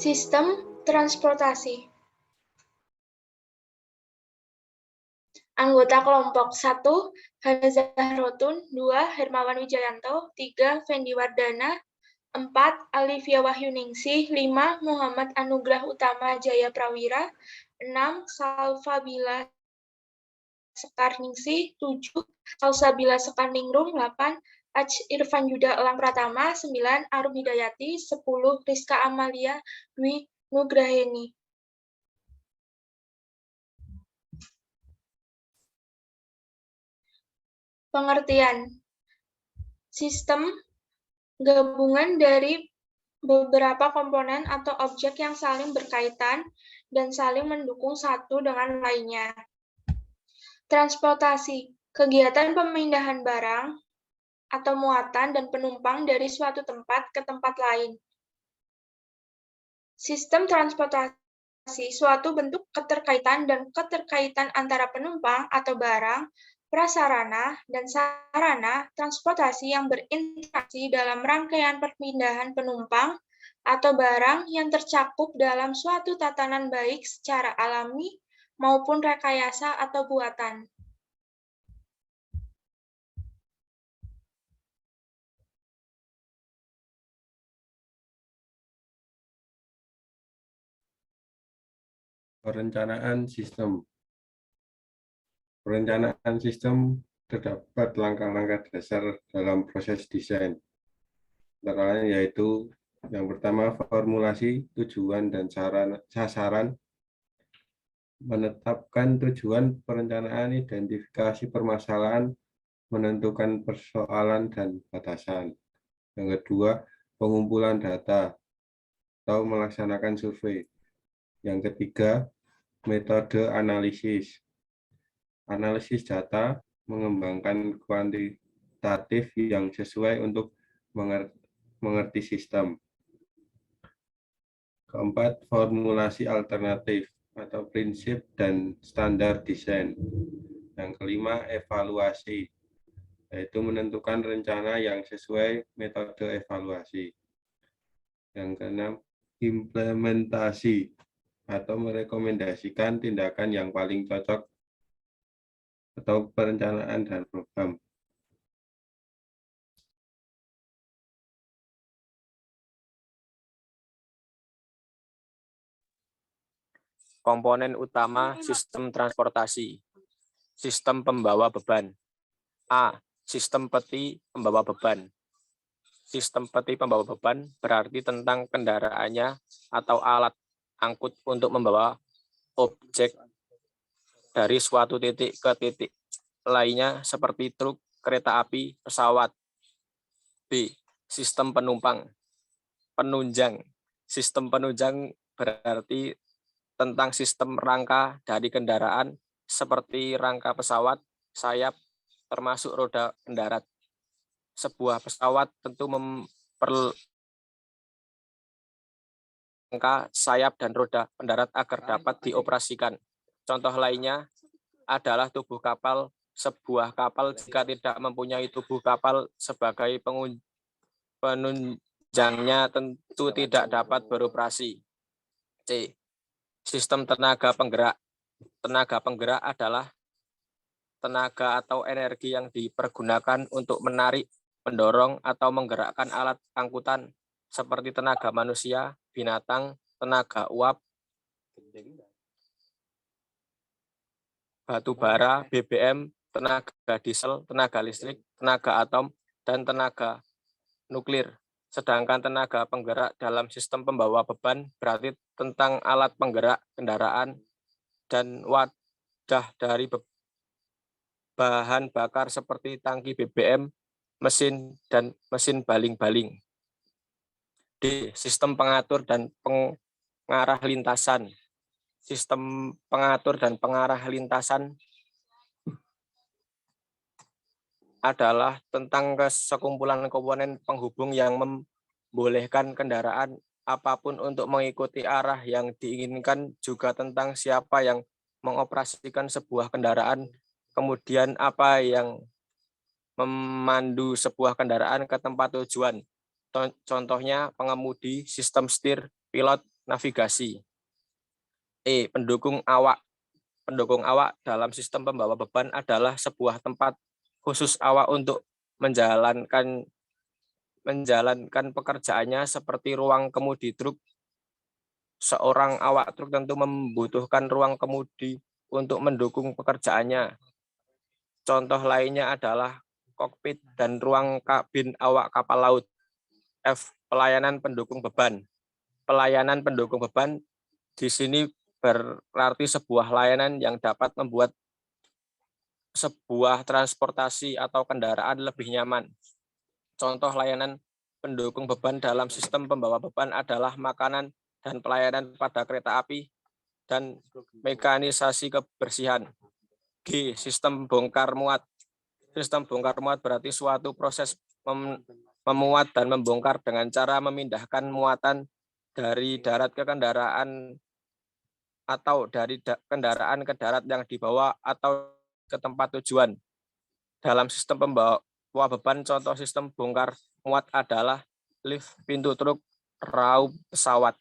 Sistem transportasi. Anggota kelompok 1, Hana Zahrotun, 2, Hermawan Wijayanto, 3, Fendi Wardana, 4, Alivia Wahyuningsih, 5, Muhammad Anugrah Utama Jaya Prawira, 6, Salsabila Sekarningsih, 7, Salsabila Sekarningrum, 8, Aj Irfan Yuda Elang Pratama, 9, Arum Hidayati, 10, Rizka Amalia Dwi Nugraheni. Pengertian. Sistem gabungan dari beberapa komponen atau objek yang saling berkaitan dan saling mendukung satu dengan lainnya. Transportasi, kegiatan pemindahan barang atau muatan dan penumpang dari suatu tempat ke tempat lain. Sistem transportasi, suatu bentuk keterkaitan dan keterkaitan antara penumpang atau barang, prasarana, dan sarana transportasi yang berinteraksi dalam rangkaian perpindahan penumpang atau barang yang tercakup dalam suatu tatanan baik secara alami maupun rekayasa atau buatan. Perencanaan sistem. Perencanaan sistem terdapat langkah-langkah dasar dalam proses desain. Antara lain yaitu yang pertama formulasi tujuan dan sasaran, menetapkan tujuan perencanaan, identifikasi permasalahan, menentukan persoalan dan batasan. Yang kedua, pengumpulan data atau melaksanakan survei. Yang ketiga, metode analisis. Analisis data mengembangkan kuantitatif yang sesuai untuk mengerti sistem. Keempat, formulasi alternatif atau prinsip dan standar desain. Yang kelima, evaluasi, yaitu menentukan rencana yang sesuai metode evaluasi. Yang keenam, implementasi atau merekomendasikan tindakan yang paling cocok atau perencanaan dan program. Komponen utama sistem transportasi. Sistem pembawa beban. A. Sistem peti pembawa beban. Sistem peti pembawa beban berarti tentang kendaraannya atau alat angkut untuk membawa objek dari suatu titik ke titik lainnya seperti truk, kereta api, pesawat. B. Sistem penumpang. Penunjang. Sistem penunjang berarti tentang sistem rangka dari kendaraan seperti rangka pesawat, sayap, termasuk roda pendarat. Sebuah pesawat tentu rangka, sayap, dan roda pendarat agar dapat dioperasikan. Contoh lainnya adalah tubuh kapal. Sebuah kapal jika tidak mempunyai tubuh kapal sebagai penunjangnya tentu tidak dapat beroperasi. C. Sistem tenaga penggerak. Tenaga penggerak adalah tenaga atau energi yang dipergunakan untuk menarik, mendorong, atau menggerakkan alat angkutan seperti tenaga manusia, binatang, tenaga uap, batu bara, BBM, tenaga diesel, tenaga listrik, tenaga atom, dan tenaga nuklir. Sedangkan tenaga penggerak dalam sistem pembawa beban berarti tentang alat penggerak kendaraan dan wadah dari bahan bakar seperti tangki BBM, mesin, dan mesin baling-baling. D. Sistem pengatur dan pengarah lintasan. Sistem pengatur dan pengarah lintasan adalah tentang sekumpulan komponen penghubung yang membolehkan kendaraan apapun untuk mengikuti arah yang diinginkan, juga tentang siapa yang mengoperasikan sebuah kendaraan, kemudian apa yang memandu sebuah kendaraan ke tempat tujuan. Contohnya pengemudi, sistem setir, pilot, navigasi. Pendukung awak. Pendukung awak dalam sistem pembawa beban adalah sebuah tempat khusus awak untuk menjalankan pekerjaannya seperti ruang kemudi truk. Seorang awak truk tentu membutuhkan ruang kemudi untuk mendukung pekerjaannya. Contoh lainnya adalah kokpit dan ruang kabin awak kapal laut. Pelayanan pendukung beban. Pelayanan pendukung beban di sini berarti sebuah layanan yang dapat membuat sebuah transportasi atau kendaraan lebih nyaman. Contoh layanan pendukung beban dalam sistem pembawa beban adalah makanan dan pelayanan pada kereta api dan mekanisasi kebersihan. Sistem bongkar muat. Sistem bongkar muat berarti suatu proses memuat dan membongkar dengan cara memindahkan muatan dari darat ke kendaraan atau dari kendaraan ke darat yang dibawa atau ke tempat tujuan. Dalam sistem pembawa beban, contoh sistem bongkar muat adalah lift, pintu truk, raup pesawat.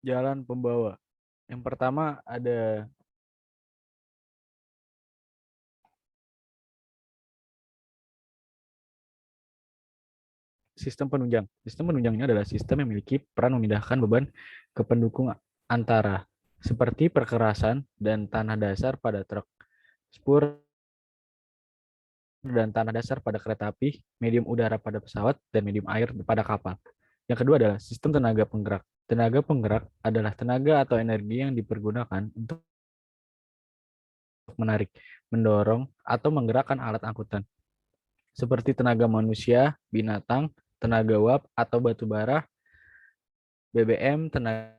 Jalan pembawa. Yang pertama ada sistem penunjang. Sistem penunjang ini adalah sistem yang memiliki peran memindahkan beban ke pendukung antara seperti perkerasan dan tanah dasar pada truk, spur dan tanah dasar pada kereta api, medium udara pada pesawat, dan medium air pada kapal. Yang kedua adalah sistem tenaga penggerak. Tenaga penggerak adalah tenaga atau energi yang dipergunakan untuk menarik, mendorong, atau menggerakkan alat angkutan, seperti tenaga manusia, binatang, tenaga uap atau batu bara, BBM, tenaga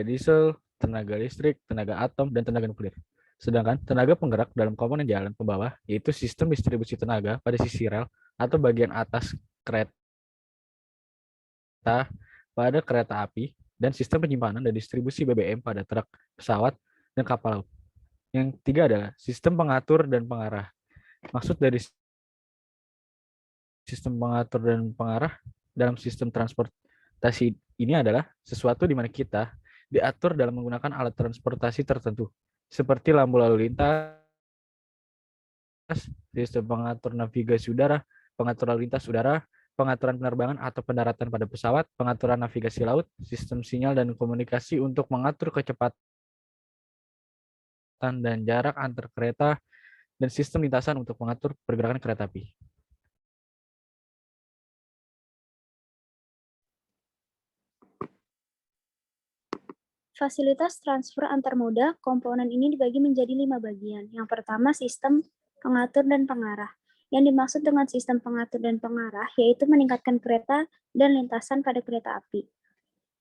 diesel, tenaga listrik, tenaga atom, dan tenaga nuklir. Sedangkan tenaga penggerak dalam komponen jalan pembawah yaitu sistem distribusi tenaga pada sisi rel atau bagian atas kereta pada kereta api dan sistem penyimpanan dan distribusi BBM pada truk, pesawat, dan kapal laut. Yang ketiga adalah sistem pengatur dan pengarah. Maksud dari sistem pengatur dan pengarah dalam sistem transportasi ini adalah sesuatu di mana kita diatur dalam menggunakan alat transportasi tertentu, seperti lampu lalu lintas, sistem pengatur navigasi udara, pengatur lalu lintas udara, pengaturan penerbangan atau pendaratan pada pesawat, pengaturan navigasi laut, sistem sinyal dan komunikasi untuk mengatur kecepatan dan jarak antar kereta, dan sistem lintasan untuk mengatur pergerakan kereta api. Fasilitas transfer antar moda, komponen ini dibagi menjadi 5 bagian. Yang pertama, sistem pengatur dan pengarah. Yang dimaksud dengan sistem pengatur dan pengarah yaitu meningkatkan kereta dan lintasan pada kereta api.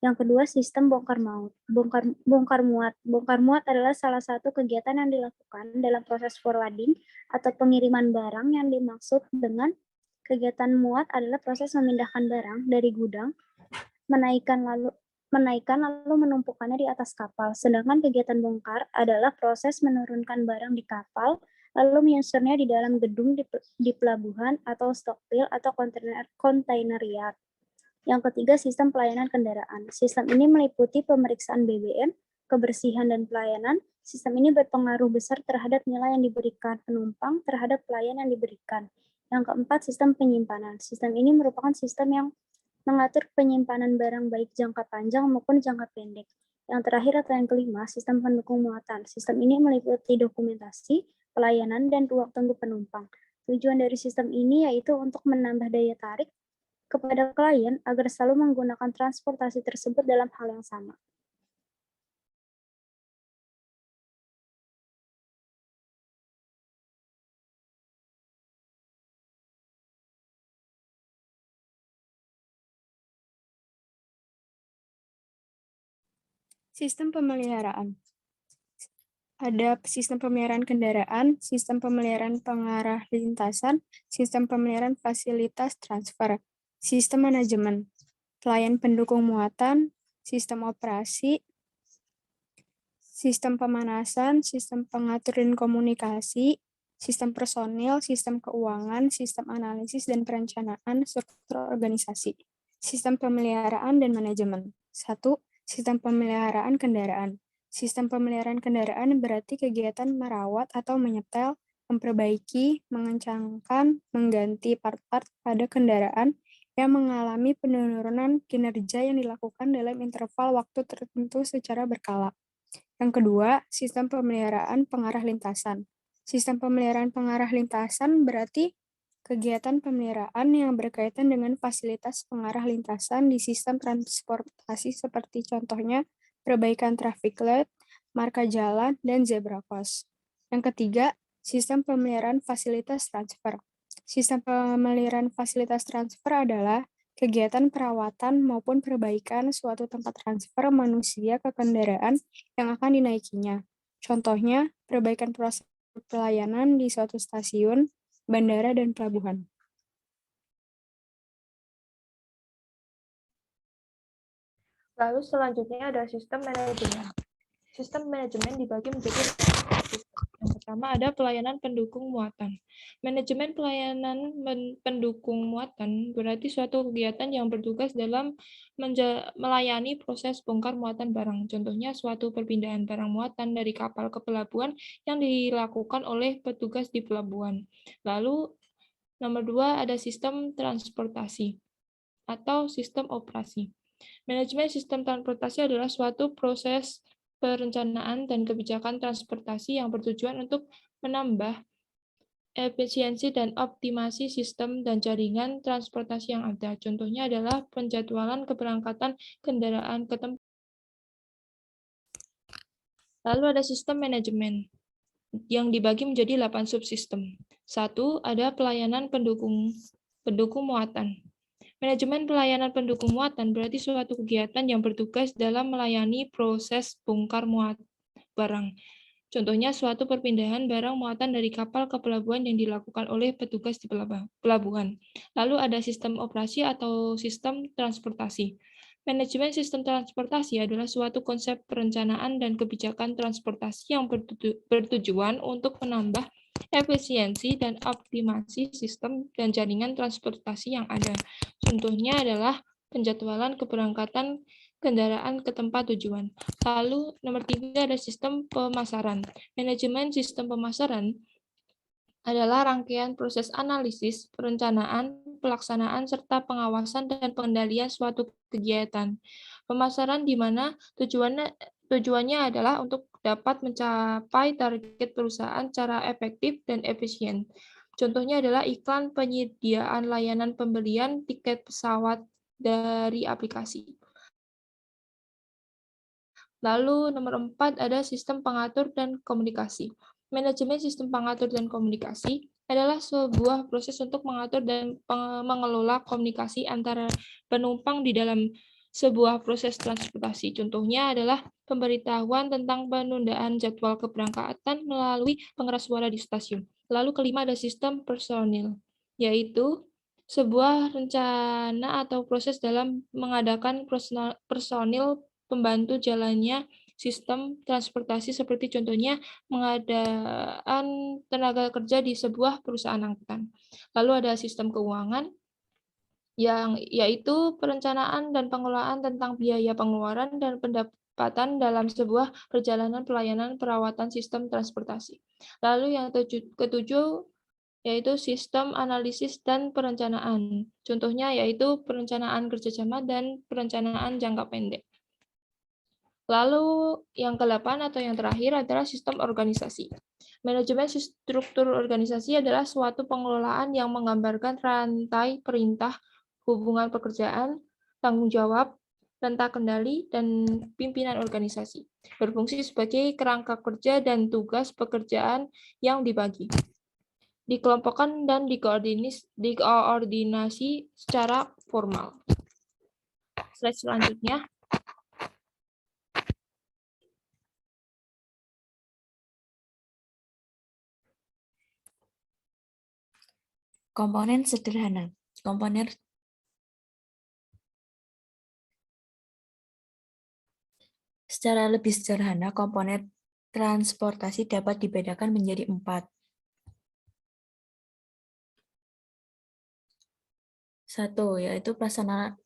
Yang kedua, sistem bongkar muat. Bongkar muat adalah salah satu kegiatan yang dilakukan dalam proses forwarding atau pengiriman barang. Yang dimaksud dengan kegiatan muat adalah proses memindahkan barang dari gudang, menaikkan lalu menumpukannya di atas kapal. Sedangkan kegiatan bongkar adalah proses menurunkan barang di kapal, lalu menyusunnya di dalam gedung di pelabuhan atau stokpil atau kontainer yard. Yang ketiga, sistem pelayanan kendaraan. Sistem ini meliputi pemeriksaan BBM, kebersihan dan pelayanan. Sistem ini berpengaruh besar terhadap nilai yang diberikan penumpang terhadap pelayanan yang diberikan. Yang keempat, sistem penyimpanan. Sistem ini merupakan sistem yang mengatur penyimpanan barang baik jangka panjang maupun jangka pendek. Yang terakhir atau yang kelima, sistem pendukung muatan. Sistem ini meliputi dokumentasi, pelayanan, dan ruang tunggu penumpang. Tujuan dari sistem ini yaitu untuk menambah daya tarik kepada klien agar selalu menggunakan transportasi tersebut dalam hal yang sama. Sistem pemeliharaan. ada sistem pemeliharaan kendaraan, sistem pemeliharaan pengarah lintasan, sistem pemeliharaan fasilitas transfer, sistem manajemen, pelayan pendukung muatan, sistem operasi, sistem pemanasan, sistem pengatur dan komunikasi, sistem personil, sistem keuangan, sistem analisis dan perencanaan struktur organisasi, sistem pemeliharaan dan manajemen. 1. Sistem pemeliharaan kendaraan. Sistem pemeliharaan kendaraan berarti kegiatan merawat atau menyetel, memperbaiki, mengencangkan, mengganti part-part pada kendaraan yang mengalami penurunan kinerja yang dilakukan dalam interval waktu tertentu secara berkala. Yang kedua, sistem pemeliharaan pengarah lintasan. Sistem pemeliharaan pengarah lintasan berarti kegiatan pemeliharaan yang berkaitan dengan fasilitas pengarah lintasan di sistem transportasi seperti contohnya perbaikan traffic light, marka jalan, dan zebra cross. Yang ketiga, sistem pemeliharaan fasilitas transfer. Sistem pemeliharaan fasilitas transfer adalah kegiatan perawatan maupun perbaikan suatu tempat transfer manusia ke kendaraan yang akan dinaikinya. Contohnya, perbaikan proses pelayanan di suatu stasiun, bandara, dan pelabuhan. Lalu selanjutnya ada sistem manajemen. Sistem manajemen dibagi menjadi yang pertama ada pelayanan pendukung muatan. Manajemen pelayanan pendukung muatan berarti suatu kegiatan yang bertugas dalam melayani proses bongkar muatan barang. Contohnya suatu perpindahan barang muatan dari kapal ke pelabuhan yang dilakukan oleh petugas di pelabuhan. Lalu nomor 2 ada sistem transportasi atau sistem operasi. Manajemen sistem transportasi adalah suatu proses perencanaan dan kebijakan transportasi yang bertujuan untuk menambah efisiensi dan optimasi sistem dan jaringan transportasi yang ada. Contohnya adalah penjadwalan keberangkatan kendaraan ke tempat. Lalu ada sistem manajemen yang dibagi menjadi 8 subsistem. 1. Ada pelayanan pendukung muatan. Manajemen pelayanan pendukung muatan berarti suatu kegiatan yang bertugas dalam melayani proses bongkar muat barang. Contohnya suatu perpindahan barang muatan dari kapal ke pelabuhan yang dilakukan oleh petugas di pelabuhan. Lalu ada sistem operasi atau sistem transportasi. Manajemen sistem transportasi adalah suatu konsep perencanaan dan kebijakan transportasi yang bertujuan untuk menambah efisiensi dan optimasi sistem dan jaringan transportasi yang ada. Contohnya adalah penjadwalan keberangkatan kendaraan ke tempat tujuan. Lalu nomor 3 ada sistem pemasaran. Manajemen sistem pemasaran adalah rangkaian proses analisis, perencanaan, pelaksanaan, serta pengawasan dan pengendalian suatu kegiatan. Pemasaran di mana tujuannya adalah untuk dapat mencapai target perusahaan secara efektif dan efisien. Contohnya adalah iklan penyediaan layanan pembelian tiket pesawat dari aplikasi. Lalu nomor 4 ada sistem pengatur dan komunikasi. Manajemen sistem pengatur dan komunikasi adalah sebuah proses untuk mengatur dan mengelola komunikasi antara penumpang di dalam sebuah proses transportasi. Contohnya adalah pemberitahuan tentang penundaan jadwal keberangkatan melalui pengeras suara di stasiun. Lalu kelima ada sistem personil, yaitu sebuah rencana atau proses dalam mengadakan personil pembantu jalannya sistem transportasi seperti contohnya pengadaan tenaga kerja di sebuah perusahaan angkutan. Lalu ada sistem keuangan yang yaitu perencanaan dan pengelolaan tentang biaya pengeluaran dan pendapatan dalam sebuah perjalanan pelayanan perawatan sistem transportasi. Lalu yang ketujuh yaitu sistem analisis dan perencanaan. Contohnya yaitu perencanaan kerjasama dan perencanaan jangka pendek. Lalu yang ke-8 atau yang terakhir adalah sistem organisasi. Manajemen struktur organisasi adalah suatu pengelolaan yang menggambarkan rantai perintah, hubungan pekerjaan, tanggung jawab, rentang kendali, dan pimpinan organisasi. Berfungsi sebagai kerangka kerja dan tugas pekerjaan yang dibagi, dikelompokkan, dan dikoordinasi secara formal. Slide selanjutnya. Komponen sederhana. Komponen Secara lebih sederhana, komponen transportasi dapat dibedakan menjadi 4. 1, yaitu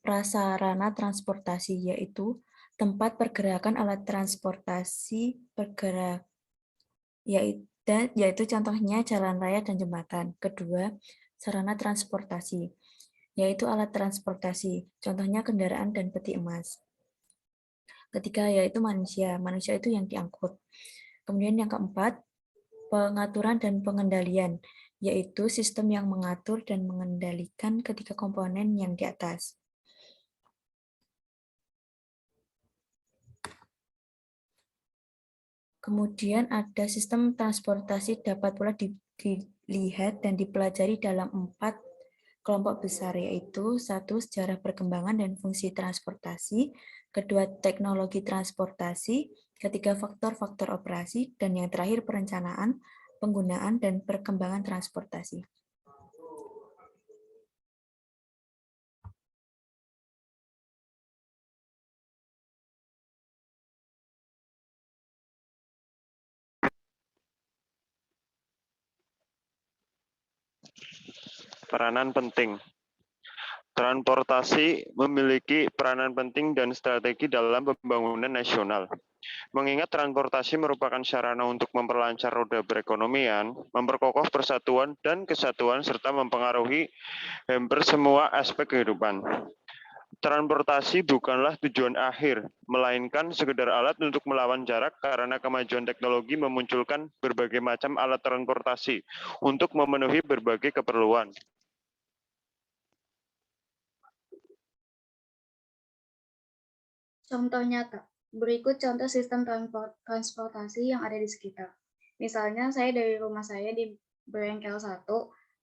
prasarana transportasi, yaitu tempat pergerakan alat transportasi bergerak, yaitu contohnya jalan raya dan jembatan. Kedua, sarana transportasi, yaitu alat transportasi, contohnya kendaraan dan peti emas. Ketiga, yaitu manusia itu yang diangkut. Kemudian yang keempat, pengaturan dan pengendalian, yaitu sistem yang mengatur dan mengendalikan ketiga komponen yang di atas. Kemudian ada sistem transportasi dapat pula dilihat dan dipelajari dalam 4 kelompok besar, yaitu 1. Sejarah perkembangan dan fungsi transportasi, kedua teknologi transportasi, ketiga faktor-faktor operasi, dan yang terakhir perencanaan, penggunaan, dan perkembangan transportasi. Peranan penting. Transportasi memiliki peranan penting dan strategi dalam pembangunan nasional. Mengingat transportasi merupakan sarana untuk memperlancar roda perekonomian, memperkokoh persatuan dan kesatuan, serta mempengaruhi hampir semua aspek kehidupan. Transportasi bukanlah tujuan akhir, melainkan sekedar alat untuk melawan jarak karena kemajuan teknologi memunculkan berbagai macam alat transportasi untuk memenuhi berbagai keperluan. Contoh nyata. Berikut contoh sistem transportasi yang ada di sekitar. Misalnya saya dari rumah saya di Bengkel 1,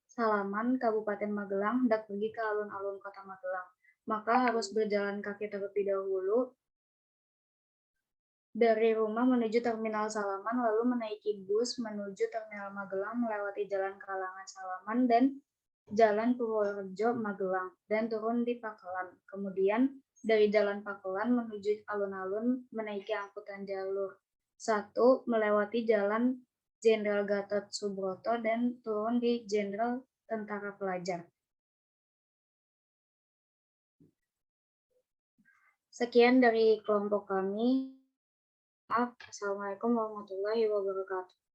Salaman, Kabupaten Magelang, hendak pergi ke alun-alun Kota Magelang. Maka harus berjalan kaki terlebih dahulu dari rumah menuju Terminal Salaman, lalu menaiki bus menuju Terminal Magelang, melewati Jalan Kalangan Salaman dan Jalan Purworejo Magelang, dan turun di Pakelan. Kemudian dari Jalan Pakelan menuju alun-alun menaiki angkutan jalur 1, melewati Jalan Jenderal Gatot Subroto dan turun di Jenderal Tentara Pelajar. Sekian dari kelompok kami. Assalamualaikum warahmatullahi wabarakatuh.